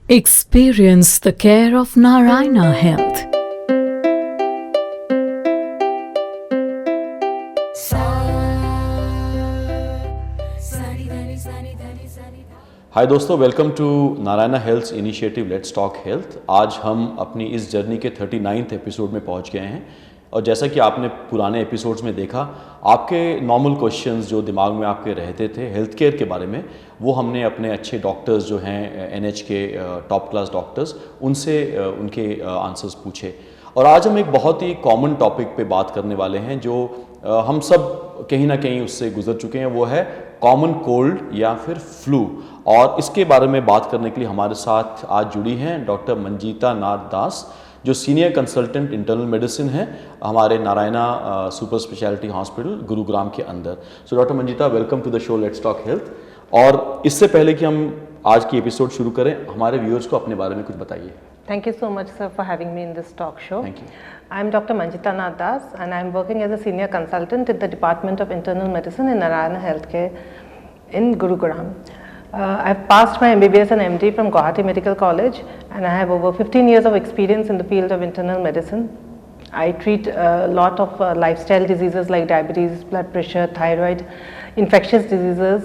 Experience the care of Narayana Health. Hi दोस्तों, welcome to Narayana health initiative let's talk health. आज हम अपनी इस जर्नी के 39th एपिसोड में पहुंच गए हैं और जैसा कि आपने पुराने एपिसोड्स में देखा, आपके नॉर्मल क्वेश्चंस जो दिमाग में आपके रहते थे हेल्थ केयर के बारे में, वो हमने अपने अच्छे डॉक्टर्स जो हैं एनएच के टॉप क्लास डॉक्टर्स, उनसे उनके आंसर्स पूछे। और आज हम एक बहुत ही कॉमन टॉपिक पे बात करने वाले हैं जो हम सब कहीं ना कहीं उससे गुजर चुके हैं, वो है कॉमन कोल्ड या फिर फ्लू। और इसके बारे में बात करने के लिए हमारे साथ आज जुड़ी हैं डॉक्टर मंजीता नाथ दास, जो सीनियर कंसल्टेंट इंटरनल मेडिसिन है हमारे Narayana super speciality hospital Gurugram के अंदर। So doctor Manjeeta, welcome to the show let's talk health. और इससे पहले कि हम आज की एपिसोड शुरू करें, हमारे व्यूअर्स को अपने बारे में कुछ बताइए। Thank you so much, sir, for having me in this talk show. Thank you. I'm Dr. Manjita Nath Das, and I'm working as a senior consultant in the Department of Internal Medicine in Narayana Healthcare in Gurugram. I've passed my MBBS and MD from Guwahati Medical College, and I have over 15 years of experience in the field of internal medicine. I treat a lot of lifestyle diseases like diabetes, blood pressure, thyroid, infectious diseases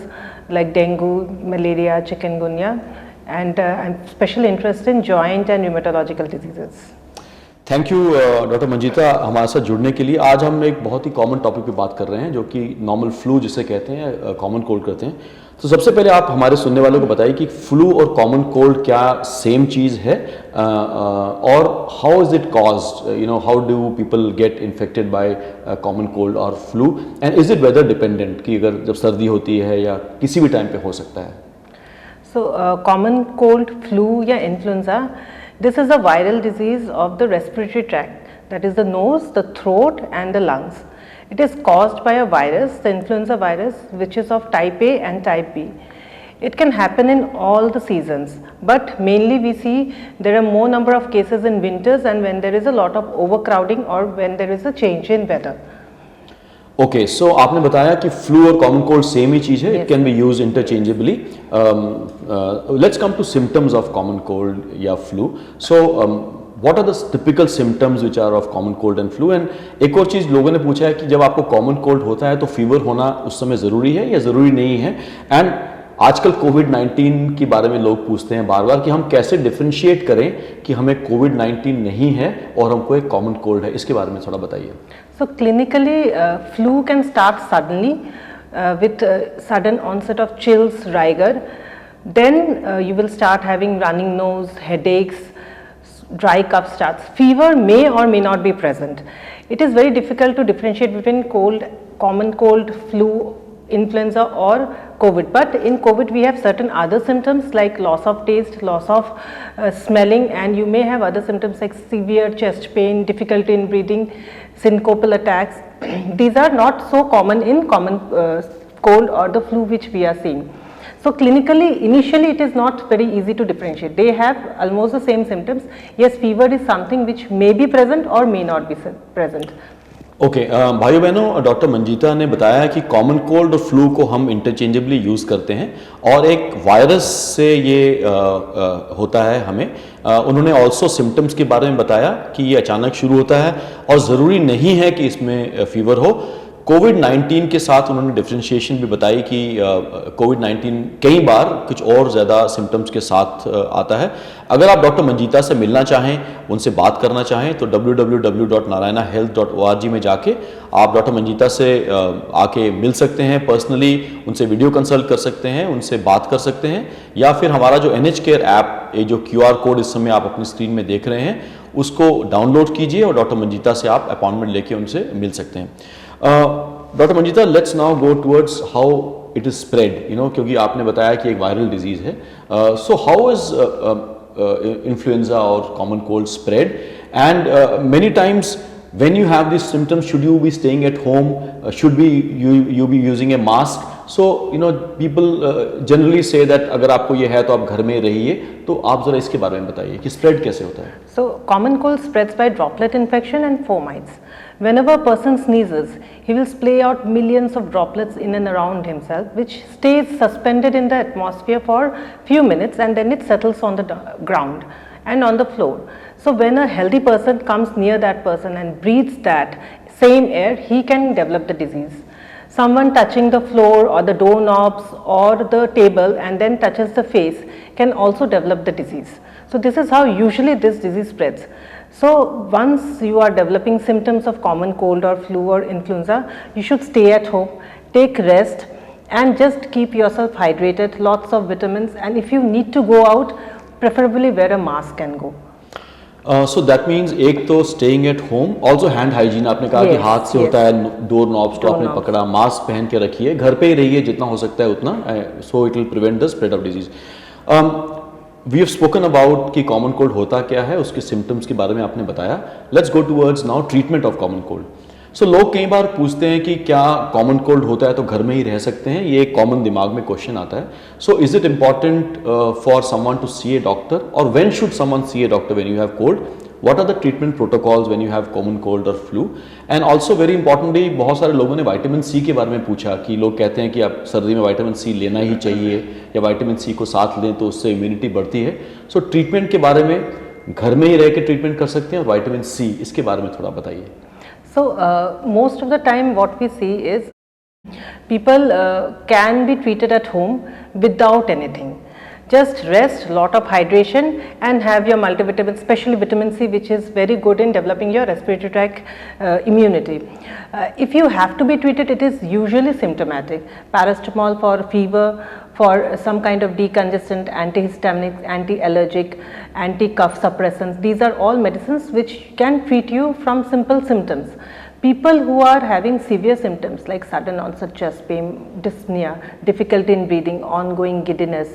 like dengue, malaria, chikungunya, and I'm special interest in joint and rheumatological diseases. Thank you doctor Manjeeta हमारे साथ जुड़ने के लिए। आज हम एक बहुत ही common topic पे बात कर रहे हैं जो कि नॉर्मल फ्लू जिसे कहते हैं, कॉमन कोल्ड कहते हैं। तो सबसे पहले आप हमारे सुनने वालों को बताइए कि फ्लू और कॉमन कोल्ड क्या सेम चीज़ है, और how is it caused, how do people get infected by common cold और flu, and is it weather dependent कि अगर जब सर्दी होती है या किसी भी टाइम पे हो सकता है। So, common cold, flu या influenza, this is a viral disease of the respiratory tract, that is the nose, the throat and the lungs. It is caused by a virus, the influenza virus, which is of type A and type B. It can happen in all the seasons, but mainly we see there are more number of cases in winters and when there is a lot of overcrowding or when there is a change in weather. Okay, so आपने बताया कि flu और common cold same ही चीज़ है, it can be use interchangeably. Let's come to symptoms of common cold या flu. So what are the typical symptoms which are of common cold and flu? And एक और चीज़ लोगों ने पूछा है कि जब आपको कॉमन कोल्ड होता है तो फीवर होना उस समय ज़रूरी है या ज़रूरी नहीं है? एंड आजकल कोविड-19 के बारे में लोग पूछते हैं बार बार कि हम कैसे डिफरेंशिएट करें कि हमें कोविड-19 नहीं है और हमको एक कॉमन कोल्ड है। इसके बारे में थोड़ा बताइए। So clinically, flu can start suddenly with sudden onset of chills, rigor. Then you will start having running nose, headaches, dry cough starts. Fever may or may not be present. It is very difficult to differentiate between cold, common cold, flu, influenza or COVID. But in COVID we have certain other symptoms like loss of taste, loss of smelling, and you may have other symptoms like severe chest pain, difficulty in breathing, syncopal attacks. These are not so common in common cold or the flu which we are seeing. So clinically, initially it is not very easy to differentiate. They have almost the same symptoms. Yes, fever is something which may be present or may not be present. Okay, भाइयों बहनों, doctor Manjeeta ने बताया कि common cold और flu को हम interchangeably use करते हैं और एक वायरस से ये होता है हमें। उन्होंने ऑल्सो सिम्टम्स के बारे में बताया कि ये अचानक शुरू होता है और ज़रूरी नहीं है कि इसमें फीवर हो। कोविड-19 के साथ उन्होंने डिफ्रेंशिएशन भी बताई कि कोविड-19 कई बार कुछ और ज़्यादा सिम्टम्स के साथ आता है। अगर आप डॉक्टर मंजीता से मिलना चाहें, उनसे बात करना चाहें तो www.narayanahealth.org में जाके आप डॉक्टर मंजीता से आके मिल सकते हैं, पर्सनली उनसे वीडियो कंसल्ट कर सकते हैं, उनसे बात कर सकते हैं, या फिर हमारा जो NH केयर ऐप, ये जो QR कोड इस समय आप अपनी स्क्रीन में देख रहे हैं, उसको डाउनलोड कीजिए और डॉक्टर मंजीता से आप अपॉइंटमेंट लेके उनसे मिल सकते हैं। Doctor Manjeeta, let's now go towards how it is spread, क्योंकि आपने बताया कि एक वायरल डिजीज है। सो हाउ इज इन्फ्लुएंजा और common cold spread, and many times when you have these symptoms, should you be staying at home, should be you be using a mask, so people generally say that अगर आपको ये है तो आप घर में रहिए, तो आप जरा इसके बारे में बताइए कि स्प्रेड कैसे होता है। So common cold spreads by droplet infection and fomites. Whenever a person sneezes, he will splay out millions of droplets in and around himself, which stays suspended in the atmosphere for few minutes, and then it settles on the ground and on the floor. So when a healthy person comes near that person and breathes that same air, he can develop the disease. Someone touching the floor or the doorknobs or the table and then touches the face can also develop the disease. So this is how usually this disease spreads. So once you are developing symptoms of common cold or flu or influenza, you should stay at home, take rest, and just keep yourself hydrated, lots of vitamins, and if you need to go out, preferably wear a mask and go. So that means एक तो staying at home, also hand hygiene, आपने कहा कि हाथ से होता है, door knobs को आपने पकड़ा, मास्क पहन के रखिए, घर पे ही रहिए जितना हो सकता है उतना, so it will prevent the spread of disease. We have spoken about कि कॉमन कोल्ड होता क्या है, उसके सिम्टम्स के बारे में आपने बताया। Let's go towards now treatment of common cold. So लोग कई बार पूछते हैं कि क्या कॉमन कोल्ड होता है तो घर में ही रह सकते हैं, ये एक कॉमन दिमाग में क्वेश्चन आता है। So is it important for someone to see a doctor, और when should someone see a doctor when you have cold? What are the treatment protocols when you have common cold or flu? And also very importantly, बहुत सारे लोगों ने vitamin C के बारे में पूछा कि लोग कहते हैं कि आप सर्दी में विटामिन सी लेना ही चाहिए, या विटामिन सी को साथ लें तो उससे इम्यूनिटी बढ़ती है। सो ट्रीटमेंट के बारे में, घर में ही रह के ट्रीटमेंट कर सकते हैं, और विटामिन सी इसके बारे में थोड़ा बताइए। So most of the time what we see is people can be treated at home without anything. Just rest, lot of hydration, and have your multivitamins, especially vitamin C, which is very good in developing your respiratory tract immunity. If you have to be treated, it is usually symptomatic. Paracetamol for fever, for some kind of decongestant, antihistaminics, anti-allergic, anti-cough suppressants. These are all medicines which can treat you from simple symptoms. People who are having severe symptoms like sudden onset chest pain, dyspnea, difficulty in breathing, ongoing giddiness,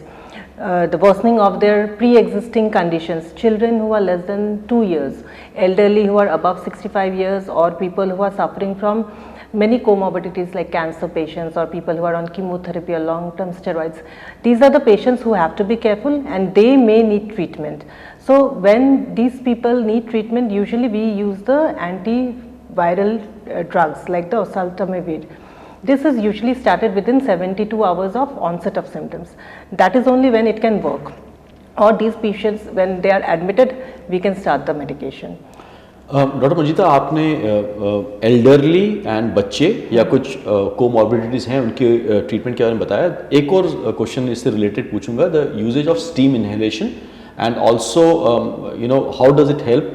the worsening of their pre-existing conditions, children who are less than 2 years, elderly who are above 65 years, or people who are suffering from many comorbidities like cancer patients, or people who are on chemotherapy or long-term steroids. These are the patients who have to be careful, and they may need treatment. So when these people need treatment, usually we use the antiviral drugs like the oseltamivir. This is usually started within 72 hours of onset of symptoms. That is only when it can work. Or these patients, when they are admitted, we can start the medication. Doctor Manjeeta, आपने elderly and बच्चे या कुछ comorbidities हैं उनके treatment के बारे में बताया। एक और क्वेश्चन इससे रिलेटेड पूछूंगा, the uses of steam inhalation, and also how does it help,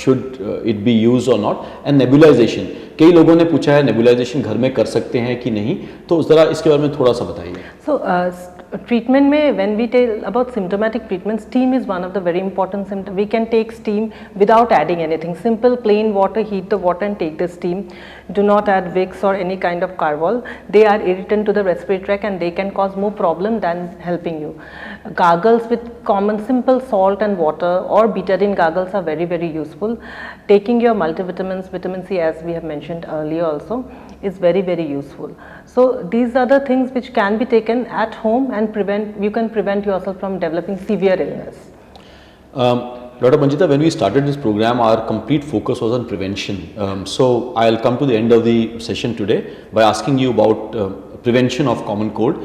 should it be used or not, and nebulization। कई लोगों ने पूछा है नेबुलाइजेशन घर में कर सकते हैं कि नहीं, तो ज़रा इसके बारे में थोड़ा सा बताइए। So treatment में when we tell about symptomatic treatment, steam is one of the very important symptom. We can take steam without adding anything. Simple plain water, heat the water and take the steam. Do not add Vicks or any kind of Carvol. They are irritant to the respiratory tract and they can cause more problem than helping you. Gargles with common simple salt and water or betadine gargles are very, very useful. Taking your multivitamins, vitamin C, as we have mentioned earlier also, is very, very useful. So these are the things which can be taken at home and you can prevent yourself from developing severe illness. Dr. Manjita, when we started this program, our complete focus was on prevention. So I'll come to the end of the session today by asking you about prevention of common cold.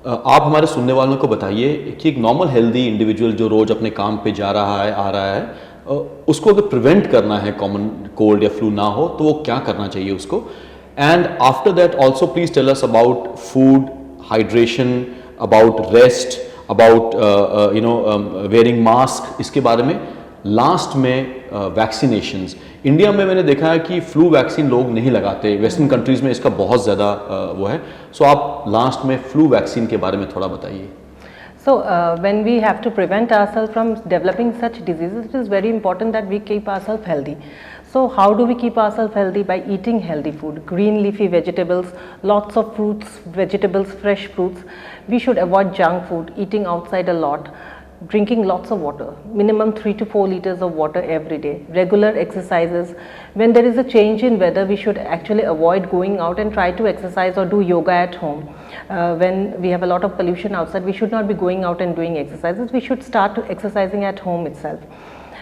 आप हमारे सुनने वालों को बताइए कि एक normal healthy individual जो रोज अपने काम पे जा रहा है, आ रहा है, उसको अगर प्रिवेंट करना है कॉमन कोल्ड या फ्लू ना हो, तो वो क्या करना चाहिए उसको? And after that also please tell us about food, hydration, about rest, about wearing mask, इसके बारे में। लास्ट में वैक्सीनेशंस, इंडिया में मैंने देखा है कि फ्लू वैक्सीन लोग नहीं लगाते, वेस्टर्न कंट्रीज़ में इसका बहुत ज़्यादा वो है। सो आप लास्ट में फ्लू वैक्सीन के बारे में थोड़ा बताइए। So when we have to prevent ourselves from developing such diseases, it is very important that we keep ourselves healthy. So how do we keep ourselves healthy? By eating healthy food, green leafy vegetables, lots of fruits, vegetables, fresh fruits. We should avoid junk food, eating outside a lot. drinking lots of water, minimum 3 to 4 liters of water every day, regular exercises. When there is a change in weather, we should actually avoid going out and try to exercise or do yoga at home. When we have a lot of pollution outside, we should not be going out and doing exercises. We should start exercising at home itself.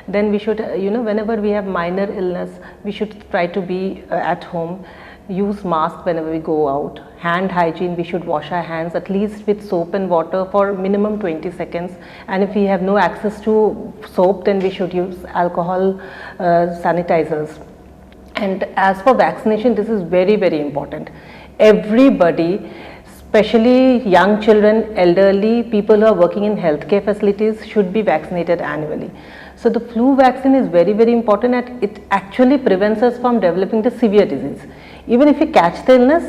Then we should, whenever we have minor illness, we should try to be at home. Use mask whenever we go out. Hand hygiene, we should wash our hands at least with soap and water for minimum 20 seconds. And if we have no access to soap, then we should use alcohol sanitizers. And as for vaccination, this is very, very important. Everybody, especially young children, elderly, people who are working in healthcare facilities should be vaccinated annually. So the flu vaccine is very, very important, and it actually prevents us from developing the severe disease. Even if we catch the illness,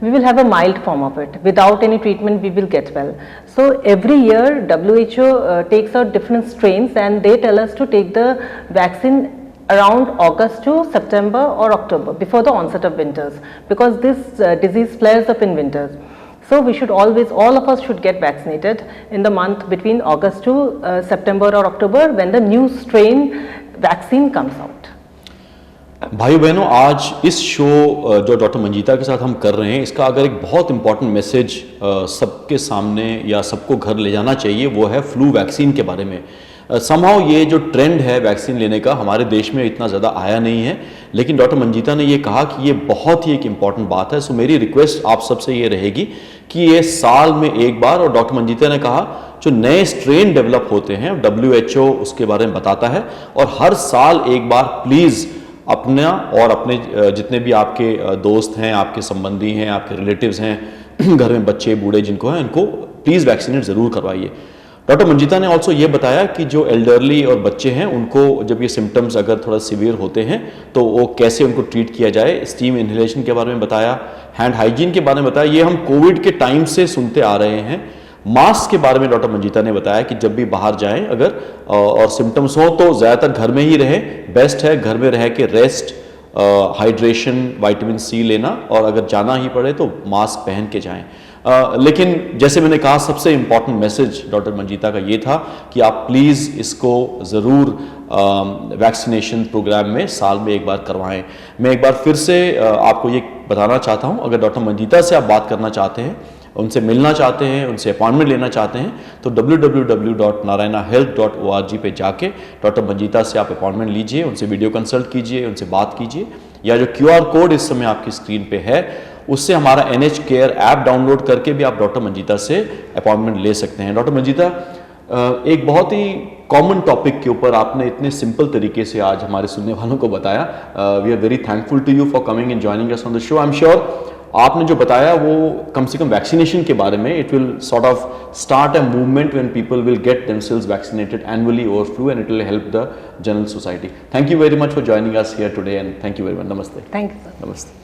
we will have a mild form of it. Without any treatment, we will get well. So every year WHO takes out different strains, and they tell us to take the vaccine around August to September or October, before the onset of winters, because this disease flares up in winters. So we should always, all of us should get vaccinated in the month between August to September or October, when the new strain vaccine comes out. भाई बहनों, आज इस show जो doctor Manjeeta के साथ हम कर रहे हैं, इसका अगर एक बहुत इंपॉर्टेंट मैसेज सबके सामने या सबको घर ले जाना चाहिए, वो है फ्लू वैक्सीन के बारे में। समहाउ ये जो ट्रेंड है वैक्सीन लेने का, हमारे देश में इतना ज़्यादा आया नहीं है, लेकिन डॉक्टर मंजीता ने ये कहा कि ये बहुत ही एक इम्पॉर्टेंट बात है। सो मेरी रिक्वेस्ट आप सबसे ये रहेगी कि ये साल में एक बार, और डॉक्टर मंजीता ने कहा जो नए स्ट्रेन डेवलप होते हैं WHO उसके बारे में बताता है, और हर साल एक बार प्लीज़ अपना और अपने जितने भी आपके दोस्त हैं, आपके संबंधी हैं, आपके रिलेटिव्स हैं, घर में बच्चे बूढ़े जिनको हैं, इनको प्लीज़ वैक्सीनेट ज़रूर करवाइए। डॉक्टर मंजीता ने ऑल्सो ये बताया कि जो एल्डरली और बच्चे हैं, उनको जब ये सिम्टम्स अगर थोड़ा सीवियर होते हैं तो वो कैसे उनको ट्रीट किया जाए। स्टीम इन्हेलेशन के बारे में बताया, हैंड हाइजीन के बारे में बताया। ये हम कोविड के टाइम से सुनते आ रहे हैं। मास्क के बारे में डॉक्टर मंजीता ने बताया कि जब भी बाहर जाएं अगर और सिम्टम्स हो तो ज़्यादातर घर में ही रहें, बेस्ट है घर में रह के रेस्ट, हाइड्रेशन, विटामिन C लेना, और अगर जाना ही पड़े तो मास्क पहन के जाएं। लेकिन जैसे मैंने कहा, सबसे इम्पॉर्टेंट मैसेज डॉक्टर मंजीता का ये था कि आप प्लीज़ इसको ज़रूर वैक्सीनेशन प्रोग्राम में साल में एक बार करवाएं। मैं एक बार फिर से आपको ये बताना चाहता हूँ, अगर डॉक्टर मंजीता से आप बात करना चाहते हैं, उनसे मिलना चाहते हैं, उनसे अपॉइंटमेंट लेना चाहते हैं, तो www.narayanahealth.org पे जाके डॉक्टर मंजीता से आप अपॉइंटमेंट लीजिए, उनसे वीडियो कंसल्ट कीजिए, उनसे बात कीजिए, या जो QR कोड इस समय आपकी स्क्रीन पे है, उससे हमारा NH केयर ऐप डाउनलोड करके भी आप डॉक्टर मंजीता से अपॉइंटमेंट ले सकते हैं। डॉक्टर मंजीता, एक बहुत ही कॉमन टॉपिक के ऊपर आपने इतने सिंपल तरीके से आज हमारे सुनने वालों को बताया। We are very thankful to you for coming and joining us on the show. I am sure आपने जो बताया वो कम से कम वैक्सीनेशन के बारे में, it will sort of start a movement when people will get themselves vaccinated annually over flu, and it will help the general society. Thank you very much for joining us here today, and thank you very much. नमस्ते। Thank you sir. नमस्ते।